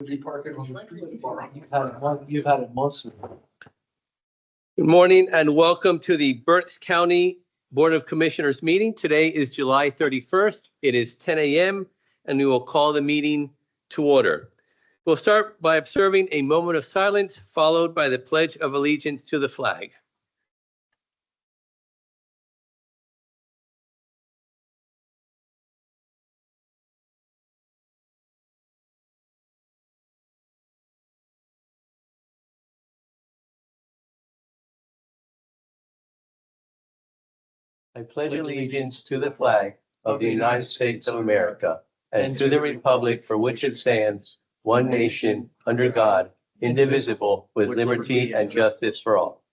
be parking on the street tomorrow. You've had it mostly. Good morning and welcome to the Berks County Board of Commissioners meeting. Today is July 31st. It is 10 a.m. and we will call the meeting to order. We'll start by observing a moment of silence followed by the Pledge of Allegiance to the flag. I pledge allegiance to the flag of the United States of America and to the republic for which it stands, one nation, under God, indivisible, with liberty and justice for all.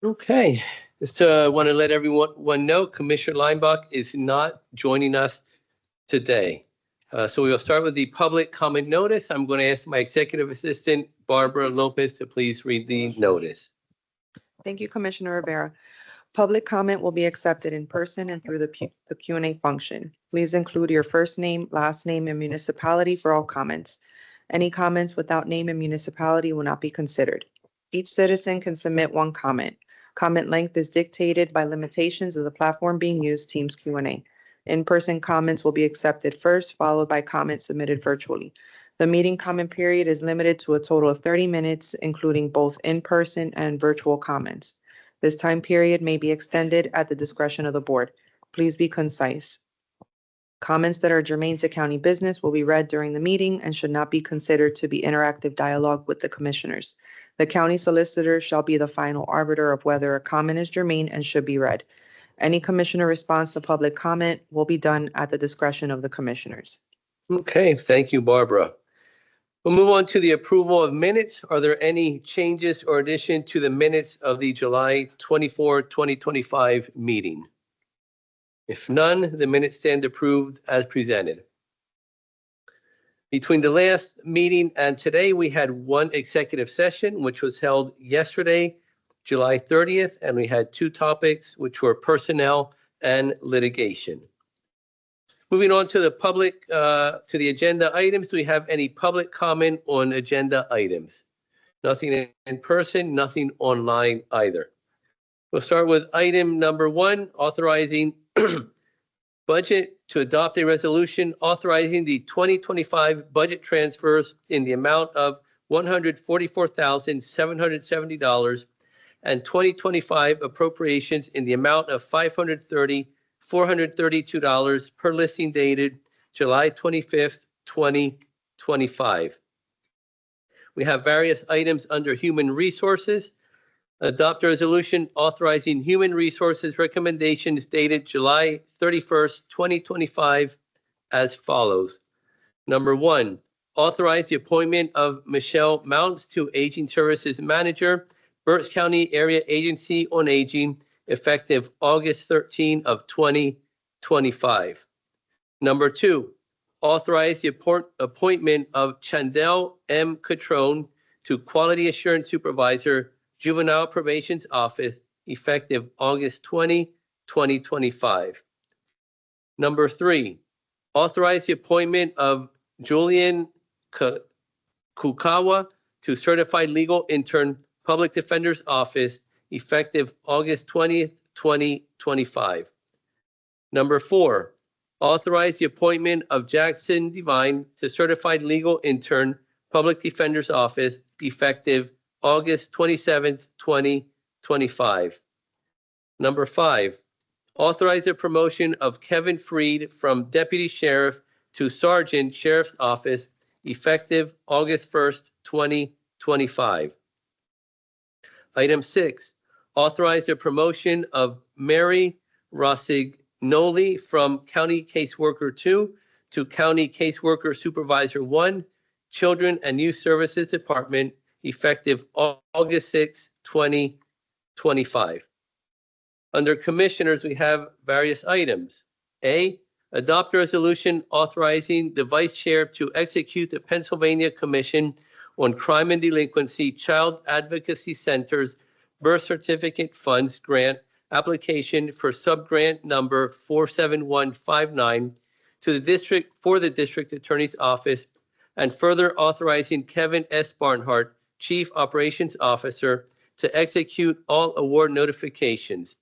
Okay, just want to let everyone know Commissioner Leinbach is not joining us today. So we will start with the public comment notice. I'm going to ask my executive assistant, Barbara Lopez, to please read the notice. Thank you, Commissioner Rivera. Public comment will be accepted in person and through the Q&A function. Please include your first name, last name, and municipality for all comments. Any comments without name and municipality will not be considered. Each citizen can submit one comment. Comment length is dictated by limitations of the platform being used, Teams Q&A. In-person comments will be accepted first, followed by comments submitted virtually. The meeting comment period is limited to a total of 30 minutes, including both in-person and virtual comments. This time period may be extended at the discretion of the board. Please be concise. Comments that are germane to county business will be read during the meeting and should not be considered to be interactive dialogue with the commissioners. The county solicitor shall be the final arbiter of whether a comment is germane and should be read. Any commissioner response to public comment will be done at the discretion of the commissioners. Okay, thank you, Barbara. We'll move on to the approval of minutes. Are there any changes or addition to the minutes of the July 24, 2025 meeting? If none, the minutes stand approved as presented. Between the last meeting and today, we had one executive session, which was held yesterday, July 30th, and we had two topics, which were personnel and litigation. Moving on to the public, to the agenda items. Do we have any public comment on agenda items? Nothing in person, nothing online either. We'll start with item number 1, authorizing budget to adopt a resolution authorizing the 2025 budget transfers in the amount of $144,770 and 2025 appropriations in the amount of $530,432 per listing dated July 25th, 2025. We have various items under human resources. Adopt a resolution authorizing human resources recommendations dated July 31st, 2025 as follows. Number 1, authorize the appointment of Michelle Mounts to Aging Services Manager, Berks County Area Agency on Aging, effective August 13 of 2025. Number 2, authorize the appointment of Chandel M. Catrone to Quality Assurance Supervisor, Juvenile Probation's Office, effective August 20, 2025. Number 3, authorize the appointment of Julian Kukawa to Certified Legal Intern, Public Defender's Office, effective August 20th, 2025. Number 4, authorize the appointment of Jackson Devine to Certified Legal Intern, Public Defender's Office, effective August 27th, 2025. Number 5, authorize the promotion of Kevin Freed from Deputy Sheriff to Sergeant Sheriff's Office, effective August 1st, 2025. Item 6, authorize the promotion of Mary Rossignoli from County Caseworker 2 to County Caseworker Supervisor 1, Children and Youth Services Department, effective August 6, 2025. Under Commissioners, we have various items. A, adopt a resolution authorizing the Vice Chair to execute the Pennsylvania Commission on Crime and Delinquency Child Advocacy Center's Birth Certificate Funds Grant application for subgrant number 47159 to the district for the district attorney's office, and further authorizing Kevin S. Barnhart, Chief Operations Officer, to execute all award notifications.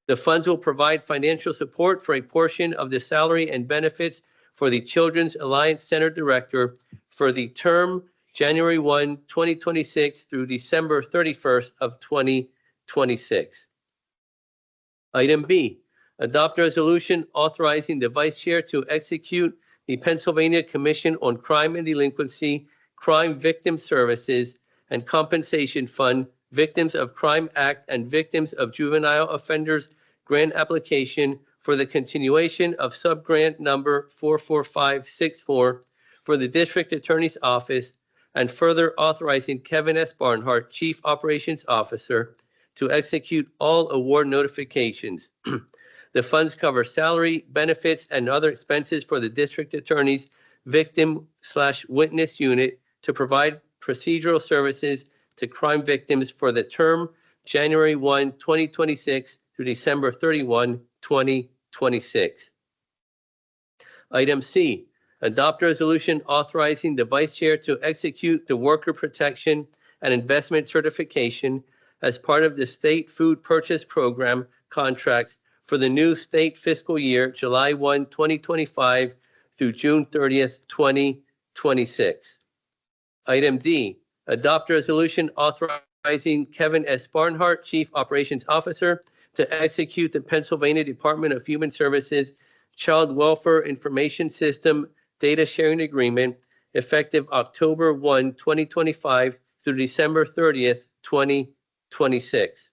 The funds will provide financial support for a portion of the salary and benefits for the Children's Alliance Center Director for the term January 1, 2026 through December 31st of 2026. Item B, adopt a resolution authorizing the Vice Chair to execute the Pennsylvania Commission on Crime and Delinquency, Crime Victim Services, and Compensation Fund, Victims of Crime Act, and Victims of Juvenile Offenders grant application for the continuation of subgrant number 44564 for the District Attorney's Office, and further authorizing Kevin S. Barnhart, Chief Operations Officer, to execute all award notifications. The funds cover salary, benefits, and other expenses for the District Attorney's Victim/Witness Unit to provide procedural services to crime victims for the term January 1, 2026 through December 31, 2026. Item C, adopt a resolution authorizing the Vice Chair to execute the Worker Protection and Investment Certification as part of the State Food Purchase Program contracts for the new state fiscal year, July 1, 2025 through June 30th, 2026. Item D, adopt a resolution authorizing Kevin S. Barnhart, Chief Operations Officer, to execute the Pennsylvania Department of Human Services Child Welfare Information System Data Sharing Agreement effective October 1, 2025 through December 30th, 2026.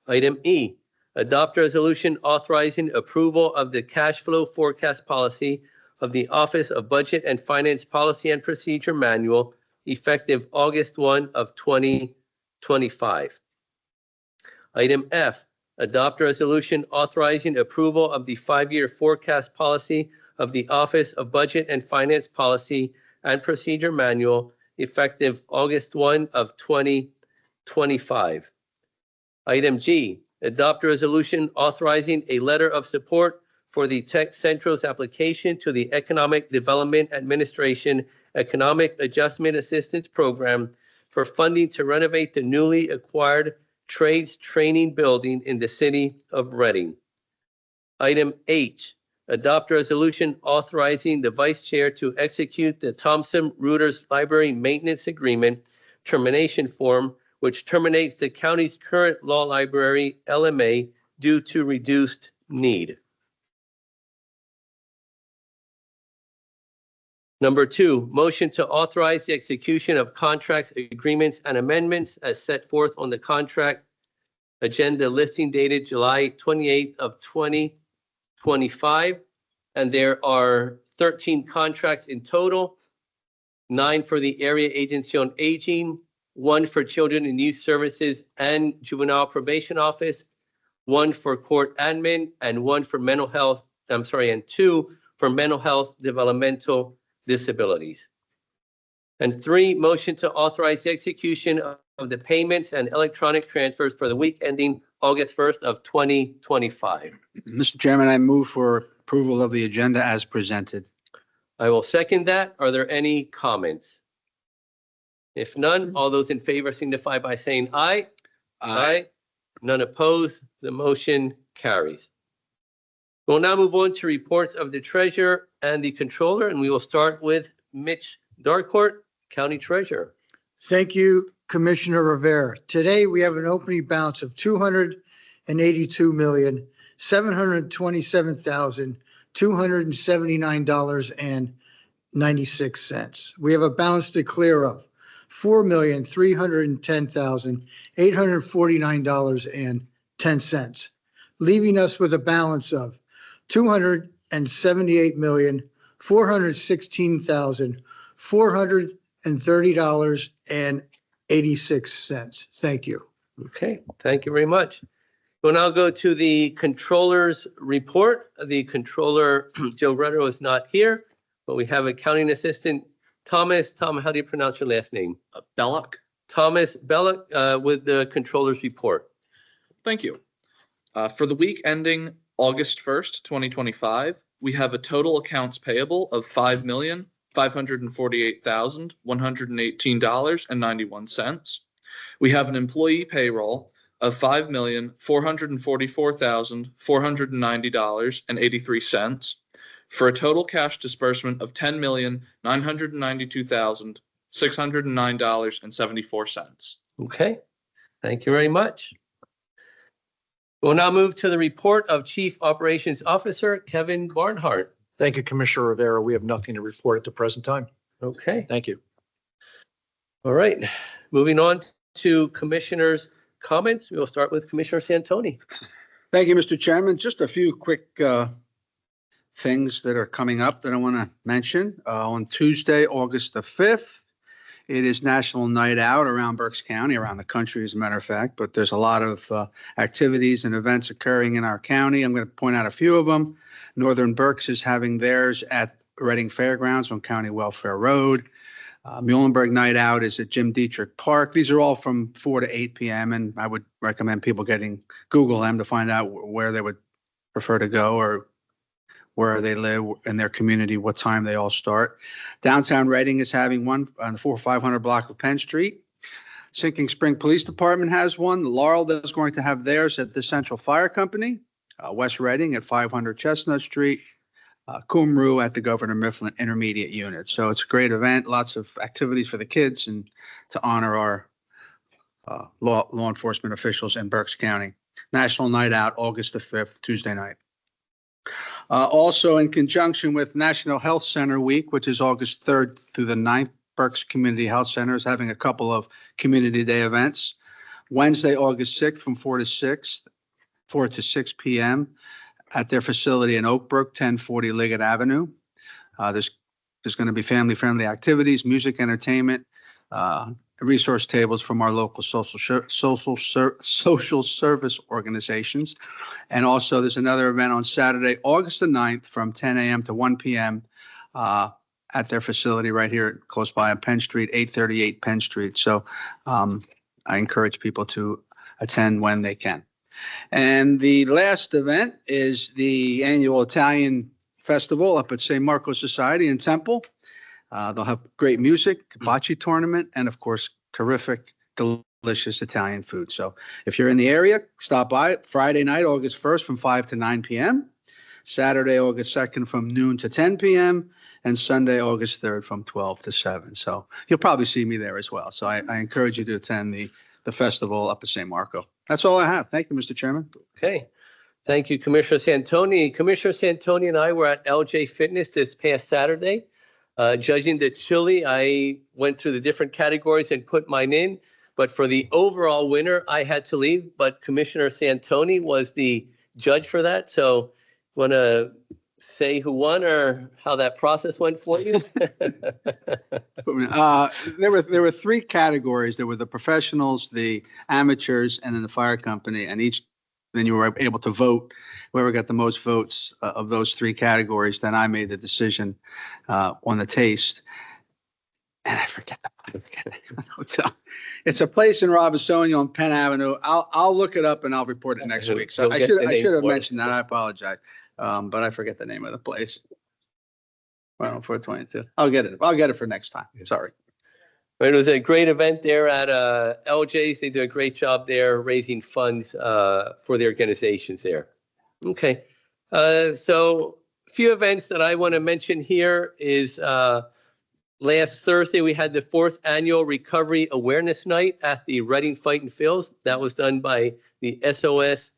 Item E, adopt a resolution authorizing approval of the cash flow forecast policy of the Office of Budget and Finance Policy and Procedure Manual effective August 1 of 2025. Item F, adopt a resolution authorizing approval of the 5-year forecast policy of the Office of Budget and Finance Policy and Procedure Manual effective August 1 of 2025. Item G, adopt a resolution authorizing a letter of support for the Tech Central's application to the Economic Development Administration Economic Adjustment Assistance Program for funding to renovate the newly acquired Trades Training Building in the city of Reading. Item H, adopt a resolution authorizing the Vice Chair to execute the Thomson Reuters Library Maintenance Agreement termination form, which terminates the county's current law library LMA due to reduced need. Number 2, motion to authorize the execution of contracts, agreements, and amendments as set forth on the contract agenda listing dated July 28th of 2025. And there are 13 contracts in total, 9 for the Area Agency on Aging, 1 for Children and Youth Services and Juvenile Probation Office, 1 for Court Admin, and 1 for mental health, and 2 for mental health developmental disabilities. And 3, motion to authorize the execution of the payments and electronic transfers for the week ending August 1st of 2025. Mr. Chairman, I move for approval of the agenda as presented. I will second that. Are there any comments? If none, all those in favor signify by saying aye. Aye. None opposed. The motion carries. We'll now move on to reports of the treasurer and the controller, and we will start with Mitch Darcourt, County Treasurer. Thank you, Commissioner Rivera. Today, we have an opening balance of $282,727,279.96. We have a balance to clear of $4,310,849.10, leaving us with a balance of $278,416,430.86. Thank you. Okay, thank you very much. We'll now go to the controller's report. The controller, Joe Rutter, is not here, but we have accounting assistant Thomas. Tom, how do you pronounce your last name? Belloc. Thomas Belloc with the controller's report. Thank you. For the week ending August 1st, 2025, we have a total accounts payable of $5,548,118.91. We have an employee payroll of $5,444,490.83 for a total cash disbursement of $10,992,609.74. Okay, thank you very much. We'll now move to the report of Chief Operations Officer Kevin Barnhart. Thank you, Commissioner Rivera. We have nothing to report at the present time. Okay, Thank you. all right. Moving on to commissioners' comments. We'll start with Commissioner Santoni. Thank you, Mr. Chairman. Just a few quick things that are coming up that I want to mention. On Tuesday, August the 5th, it is National Night Out around Berks County, around the country, as a matter of fact, but there's a lot of activities and events occurring in our county. I'm going to point out a few of them. Northern Berks is having theirs at Reading Fairgrounds on County Welfare Road. Muhlenberg Night Out is at Jim Dietrich Park. These are all from 4 to 8 p.m. and I would recommend people Google them to find out where they would prefer to go or where they live in their community, what time they all start. Downtown Reading is having one on the 4500 block of Penn Street. Sinking Spring Police Department has one. Laurel is going to have theirs at the Central Fire Company. West Reading at 500 Chestnut Street. Kumru at the Governor Mifflin Intermediate Unit. So it's a great event, lots of activities for the kids and to honor our law enforcement officials in Berks County. National Night Out, August the 5th, Tuesday night. Also in conjunction with National Health Center Week, which is August 3rd through the 9th, Berks Community Health Center is having a couple of Community Day events. Wednesday, August 6th from 4 to 6 p.m. at their facility in Oakbrook, 1040 Liggett Avenue. There's going to be family-friendly activities, music, entertainment, resource tables from our local social service organizations. And also there's another event on Saturday, August the 9th from 10 a.m. to 1 p.m. At their facility right here close by on Penn Street, 838 Penn Street. So I encourage people to attend when they can. And the last event is the annual Italian Festival up at St. Marco Society in Temple. They'll have great music, bocce tournament, and of course, terrific, delicious Italian food. So if you're in the area, stop by Friday night, August 1st from 5 to 9 p.m., Saturday, August 2nd from noon to 10 p.m., and Sunday, August 3rd from 12 to 7. So you'll probably see me there as well. So I encourage you to attend the festival up at St. Marco. That's all I have. Thank you, Mr. Chairman. Okay. Thank you, Commissioner Santoni. Commissioner Santoni and I were at LJ Fitness this past Saturday. Judging the chili, I went through the different categories and put mine in. But for the overall winner, I had to leave. But Commissioner Santoni was the judge for that. So want to say who won or how that process went for you? There were three categories. There were the professionals, the amateurs, and then the fire company. And then you were able to vote. Whoever got the most votes of those three categories, then I made the decision on the taste. And I forget the hotel. It's a place in Robisonia on Penn Avenue. I'll look it up and I'll report it next week. So I should have mentioned that. I apologize. But I forget the name of the place. Well, 422. I'll get it for next time. Sorry. It was a great event there at LJ's. They did a great job there raising funds for the organizations there. Okay. So a few events that I want to mention here is last Thursday, we had the 4th annual Recovery Awareness Night at the Reading Fighting Phils. That was done by the SOS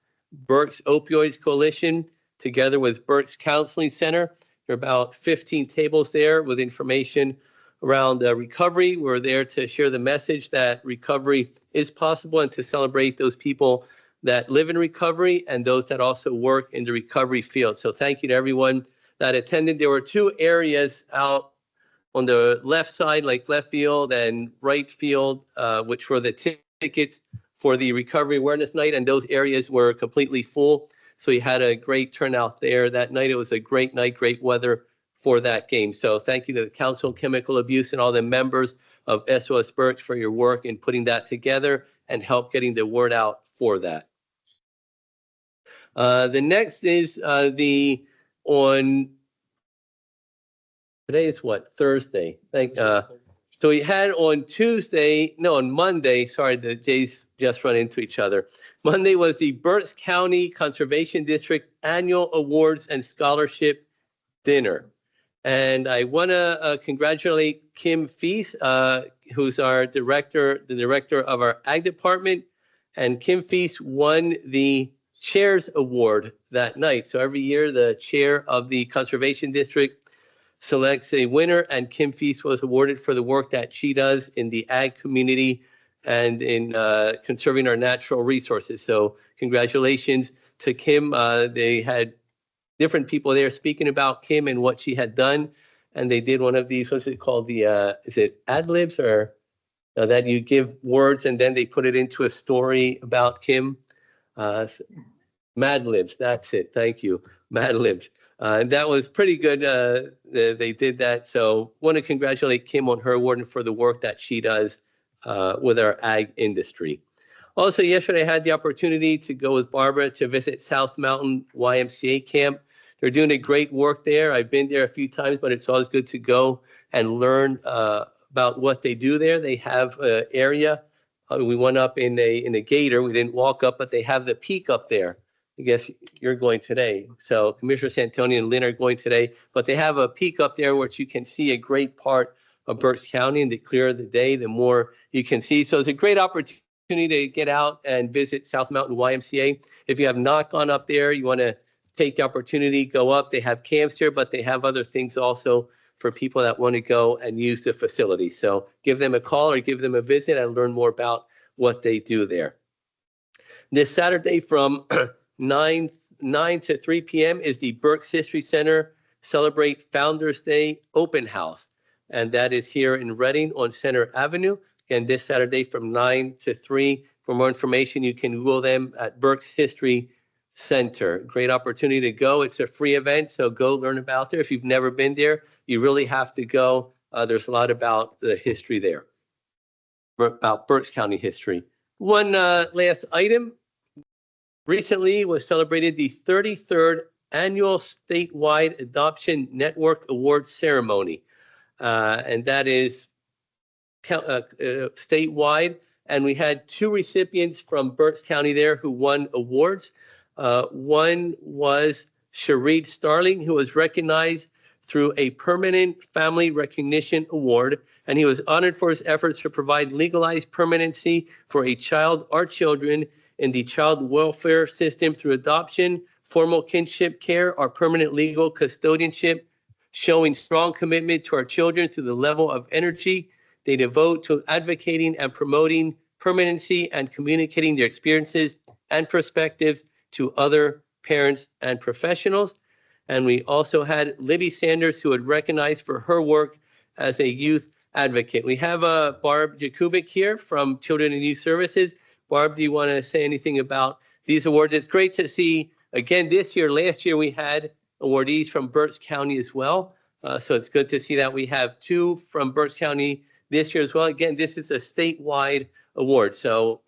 Berks Opioids Coalition together with Berks Counseling Center. There are about 15 tables there with information around recovery. We're there to share the message that recovery is possible and to celebrate those people that live in recovery and those that also work in the recovery field. So thank you to everyone that attended. There were 2 areas out on the left side, like left field and right field, which were the tickets for the Recovery Awareness Night, and those areas were completely full. So we had a great turnout there that night. It was a great night, great weather for that game. So thank you to the Council on Chemical Abuse and all the members of SOS Berks for your work in putting that together and help getting the word out for that. The next is today is what? Thursday. So we had on Monday, sorry, the days just run into each other. Monday was the Berks County Conservation District Annual Awards and Scholarship Dinner. And I want to congratulate Kim Feast, who's the director of our Ag Department. And Kim Feast won the Chairs Award that night. So every year, the chair of the Conservation District selects a winner, and Kim Feast was awarded for the work that she does in the ag community and in conserving our natural resources. So congratulations to Kim. They had different people there speaking about Kim and what she had done. And they did one of these, what's it called? Is it ad libs or that you give words and then they put it into a story about Kim? Mad Libs, that's it. Thank you. Mad Libs. That was pretty good. They did that. So want to congratulate Kim on her award and for the work that she does with our ag industry. Also, yesterday I had the opportunity to go with Barbara to visit South Mountain YMCA camp. They're doing a great work there. I've been there a few times, but it's always good to go and learn about what they do there. They have an area. We went up in a gator. We didn't walk up, but they have the peak up there. I guess you're going today. So Commissioner Santoni and Lynn are going today, but they have a peak up there which you can see a great part of Berks County, and the clearer the day, the more you can see. So it's a great opportunity to get out and visit South Mountain YMCA. If you have not gone up there, you want to take the opportunity, go up. They have camps here, but they have other things also for people that want to go and use the facility. So give them a call or give them a visit and learn more about what they do there. This Saturday from 9 to 3 p.m. is the Berks History Center Celebrate Founders Day Open House. And that is here in Reading on Center Avenue. Again, this Saturday from 9 to 3. For more information, you can Google them at Berks History Center. Great opportunity to go. It's a free event, so go learn about there. If you've never been there, you really have to go. There's a lot about the history there, about Berks County history. One last item. Recently was celebrated the 33rd Annual Statewide Adoption Network Awards Ceremony. And that is statewide. And we had 2 recipients from Berks County there who won awards. One was Shareed Starling, who was recognized through a Permanent Family Recognition Award, and he was honored for his efforts to provide legalized permanency for a child or children in the child welfare system through adoption, formal kinship care, or permanent legal custodianship, showing strong commitment to our children through the level of energy they devote to advocating and promoting permanency and communicating their experiences and perspectives to other parents and professionals. And we also had Libby Sanders, who was recognized for her work as a youth advocate. We have Barb Jakubik here from Children and Youth Services. Barb, do you want to say anything about these awards? It's great to see, again, this year, last year we had awardees from Berks County as well. So it's good to see that we have 2 from Berks County this year as well. Again, this is a statewide award. So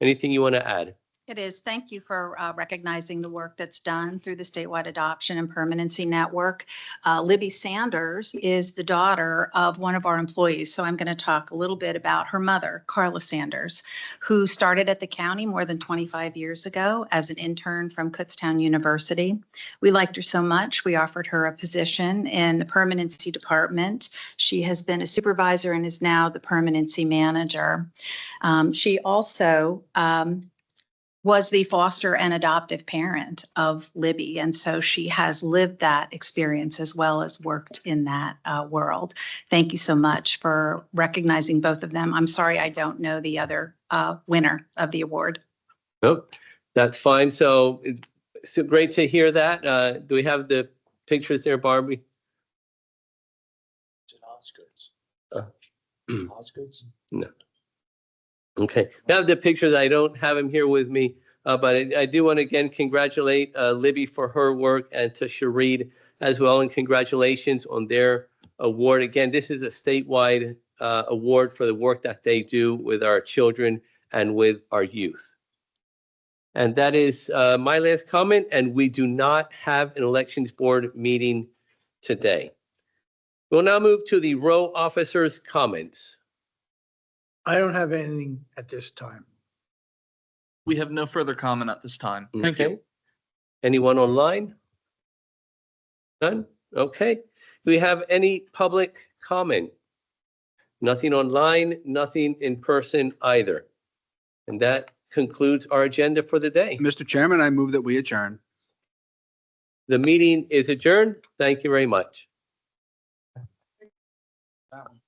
anything you want to add? It is. Thank you for recognizing the work that's done through the Statewide Adoption and Permanency Network. Libby Sanders is the daughter of one of our employees. So I'm going to talk a little bit about her mother, Carla Sanders, who started at the county more than 25 years ago as an intern from Kutztown University. We liked her so much, we offered her a position in the permanency department. She has been a supervisor and is now the permanency manager. She also was the foster and adoptive parent of Libby. And so she has lived that experience as well as worked in that world. Thank you so much for recognizing both of them. I'm sorry, I don't know the other winner of the award. Nope, that's fine. So it's great to hear that. Do we have the pictures there, Barbie? Oscars. Oscars? No. Okay, I have the pictures. I don't have them here with me, but I do want to again congratulate Libby for her work and to Shareed as well. And congratulations on their award. Again, this is a statewide award for the work that they do with our children and with our youth. And that is my last comment, and we do not have an elections board meeting today. We'll now move to the row officers' comments. I don't have anything at this time. We have no further comment at this time. Thank you. Okay. Anyone online? None? Okay. Do we have any public comment? Nothing online, nothing in person either. And that concludes our agenda for the day. Mr. Chairman, I move that we adjourn. The meeting is adjourned. Thank you very much. That one.